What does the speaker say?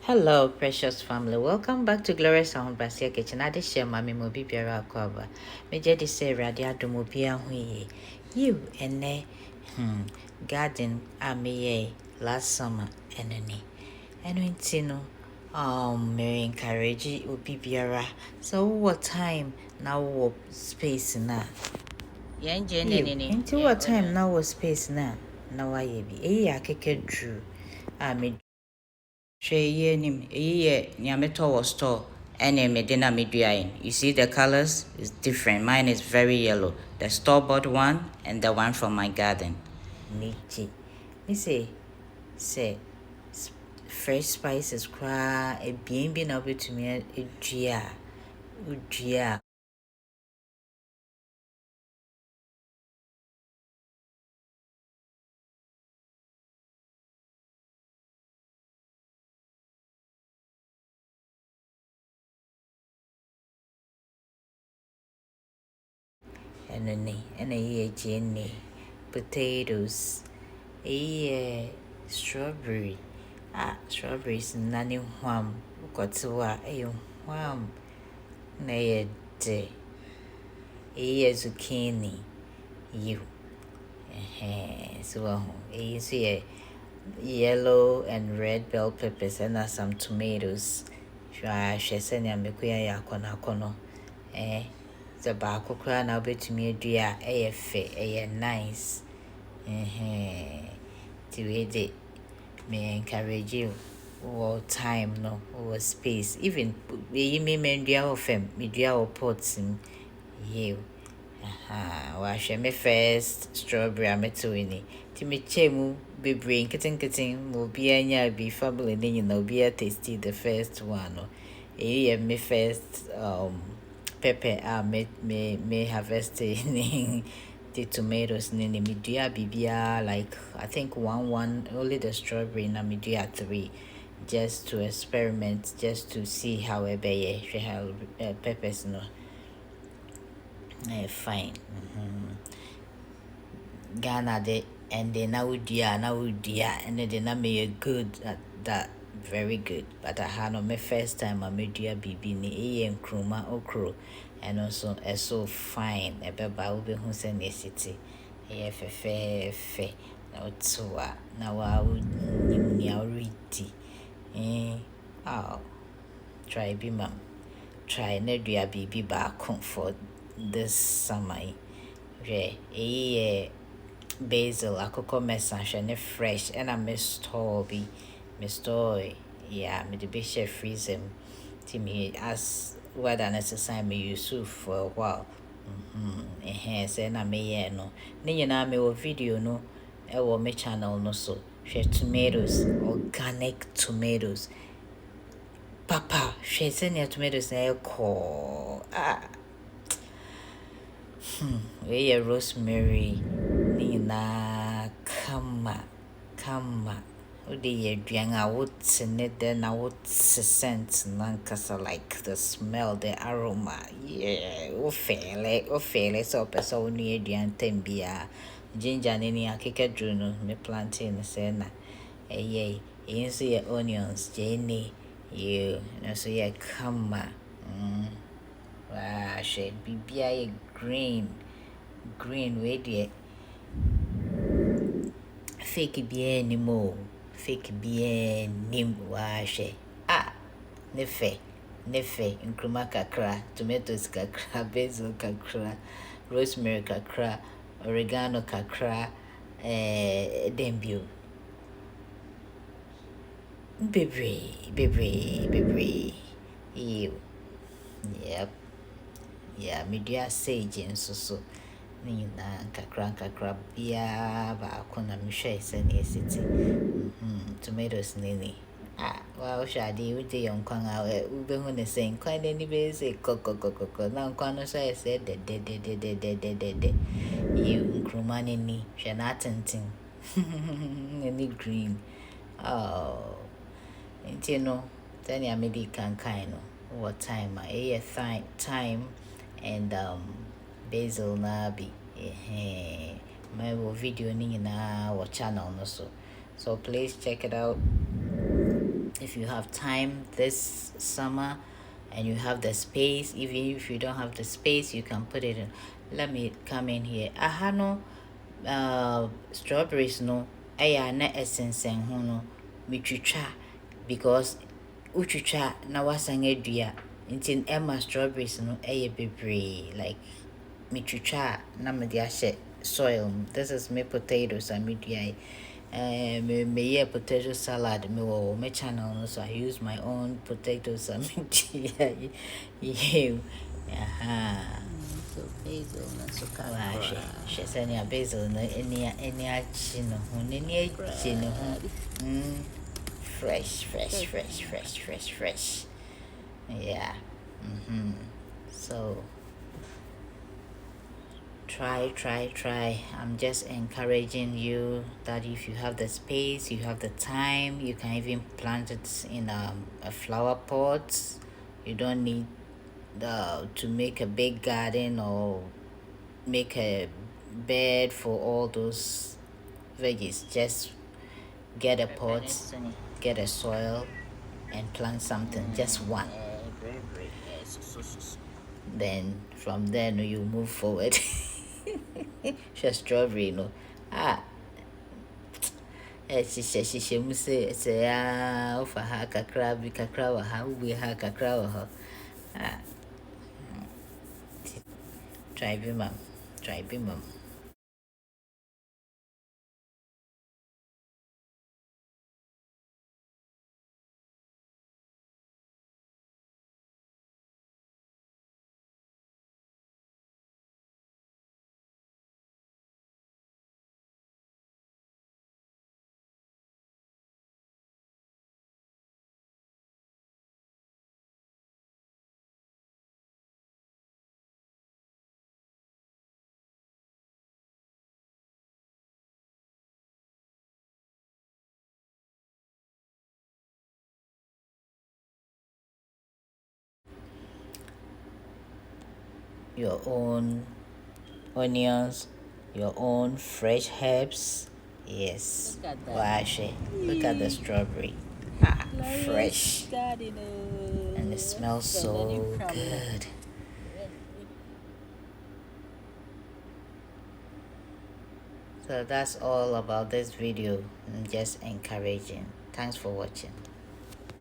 Hello, precious family. Welcome back to Gloria's Ahobrase3 kitchen. I just share my mobi biara kwaba. Me just say radio adomobia hu you ene garden me last summer enene. Eno intino me encourage obi biara. So what time now what space na? Into what time now what space na? Now I be. Akeke drew. Me Shey nim ye nyameto was store any medina meduain. You see the colors is different. Mine is very yellow. The store-bought one and the one from my garden. Nichi. Me say fresh spices cry a being been able to me a gia. And a year jenny potatoes a strawberry strawberries nani wham kotua a wham na de a zucchini you so a yellow and red bell peppers and some tomatoes she send ya mekuya yakono the baako kra na obetumi adua fe nice to it me encourage you all time no or space even me mendua of fem me dua or pots you wash me first strawberry ametwini ti me chemu bebre nketen will be anya be family ni na obi tasty the first one no me first pepper me harvest the tomatoes ni me dua bibia like I think one only the strawberry na me dua 3 just to experiment just to see how she have peppers no fine Ghana de and then now dear and then I made good at that very good but I had on my first time I made dear bibi ni and kruma okro and also so fine a beba will be who send a city fe now to now I would oh try be mum try ne dear bibi back for this summer basil akoko message fresh and I miss Toby yeah me the big chef freezer to me as whether necessary me use for a while say na me no ni na me video no me channel no so share tomatoes organic tomatoes papa share send tomatoes na we rosemary nina kama ode ye aduan a wote ne de na wote scent nankasa like the smell the aroma o feel so person woni aduan tambia ginger ne ni akeka dru no me plantain se na so ye onions jenny you na so ye kama she bibia green we dey fake bien ni mo fake bien ni she nefe nkruma kakra tomatoes kakra basil kakra rosemary kakra oregano kakra dembio bebre you yep yeah media sage so ni na kakra bia ba kona me hwe se na city tomatoes ni wow shadi we dey on kwan we be hu ne sen kwan ni be say kokokokoko na kwan no so say de you nkruma ni hwe na atentin ni green you know then ya maybe can kind what time time and basil na be my video ni na our channel no so please check it out If you have time this summer and you have the space, even if you don't have the space, you can put it in. Let me come in here. Ahano strawberries no ɛyɛ na ɛsensɛn ho no metwitwa because wotwitwa na wasan adua nti ɛma strawberries no ɛyɛ bebree like metwitwa na mede ahyɛ soil. This is me potatoes a medua me potato salad me wɔ my channel no, so I use my own potatoes a medua yeah. So basil na so kakra. She said ya basil na any achi no ho any achi no ho. Fresh. Yeah. So try. I'm just encouraging you that if you have the space, you have the time, you can even plant it in a flower pot. You don't need to make a big garden or make a bed for all those veggies. Just get a pot, get a soil and plant something, just one. Then from there you move forward. Just strawberry no hyehyɛ mu sɛ wofa ha kakra bi kakra wɔ ha wobue ha kakra wɔ hɔ try bi mam your own onions, your own fresh herbs. Yes. Look at the strawberry. Fresh. And it smells so good. So that's all about this video. I'm just encouraging. Thanks for watching.